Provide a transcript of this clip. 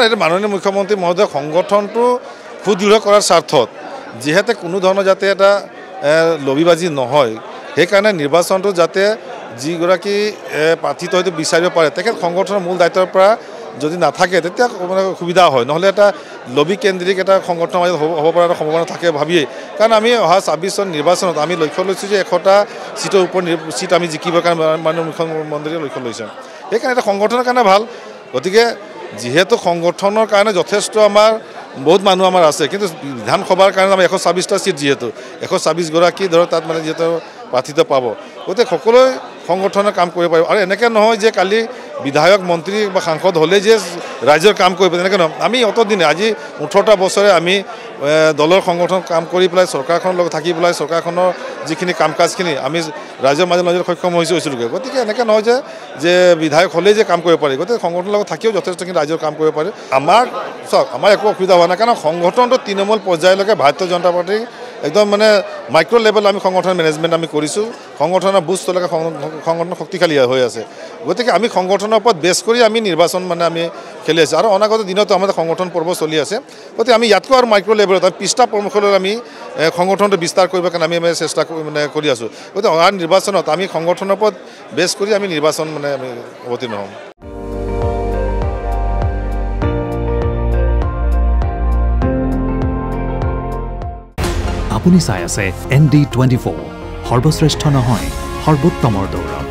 এটা মাননীয় মুখ্যমন্ত্ৰী মহোদয় সংগঠনটো সুদৃঢ় কৰাৰ স্বাৰ্থত যিহেতু কোনো ধৰণৰ যাতে এটা লবিবাজি নহয় সেইকাৰণে নিৰ্বাচনটো যাতে যিগৰাকী প্ৰাৰ্থীত হয়তো বিচাৰিব পাৰে তেখেত সংগঠনৰ মূল দায়িত্বৰ পৰা যদি নাথাকে তেতিয়া মানে সুবিধা হয় নহ'লে এটা লবি কেন্দ্ৰিক এটা সংগঠনৰ মাজত হ'ব পৰা এটা সম্ভাৱনা থাকে ভাবিয়েই কাৰণ আমি অহা ২৬ চন নিৰ্বাচনত আমি লক্ষ্য লৈছোঁ যে ১০০টা চিটৰ ওপৰত চিট আমি জিকিবৰ কাৰণে মাননীয় মুখ্যমন্ত্ৰীয়ে লক্ষ্য লৈছে সেইকাৰণে এটা সংগঠনৰ কাৰণে ভাল গতিকে যিহেতু সংগঠনৰ কাৰণে যথেষ্ট আমাৰ বহুত মানুহ আমাৰ আছে কিন্তু বিধানসভাৰ কাৰণে আমাৰ ১২৬টা চিট যিহেতু ১২৬ গৰাকী ধৰক তাত মানে যিহেতু প্ৰাৰ্থিত্ব পাব গতিকে সকলোৱে সংগঠনৰ কাম কৰিব পাৰিব আৰু এনেকৈ নহয় যে কালি বিধায়ক মন্ত্ৰী বা সাংসদ হ'লে যে ৰাজ্যৰ কাম কৰিব তেনেকৈ নহয় আমি অতদিনে আজি ১৮টা বছৰে আমি দলৰ সংগঠন কাম কৰি পেলাই চৰকাৰখনৰ লগত থাকি পেলাই চৰকাৰখনৰ যিখিনি কাম কাজখিনি আমি ৰাজ্যৰ মাজে মাজে সক্ষম হৈছিলোগৈ গতিকে এনেকৈ নহয় যে বিধায়ক হ'লেই যে কাম কৰিব পাৰি গতিকে সংগঠনৰ লগত থাকিও যথেষ্টখিনি ৰাজ্যৰ কাম কৰিব পাৰি আমাৰ চাওক আমাৰ একো অসুবিধা হোৱা নাই কাৰণ সংগঠনটো তৃণমূল পৰ্যায়লৈকে ভাৰতীয় জনতা পাৰ্টীৰ একদম মানে মাইক্ৰ' লেভেল আমি সংগঠন মেনেজমেণ্ট আমি কৰিছোঁ সংগঠনৰ বুজলৈকে সংগঠন শক্তিশালী হৈ আছে গতিকে আমি সংগঠনৰ ওপৰত বেছ কৰি আমি নিৰ্বাচন মানে আমি খেলি আছোঁ আৰু অনাগত দিনতো আমাৰ সংগঠন পৰ্ব চলি আছে গতিকে আমি ইয়াতকৈ আৰু মাইক্ৰ' লেভেলত পিছটা পৰামৰ্শলৈ আমি সংগঠনটো বিস্তাৰ কৰিবৰ কাৰণে আমি চেষ্টা কৰি আছোঁ গতিকে অহা নিৰ্বাচনত আমি সংগঠনৰ ওপৰত বেছ কৰি আমি নিৰ্বাচন মানে আমি অৱতীৰ্ণ হ'ম আপুনি চাই আছে ND24 সৰ্বশ্ৰেষ্ঠ নহয় সৰ্বোত্তমৰ দৌৰ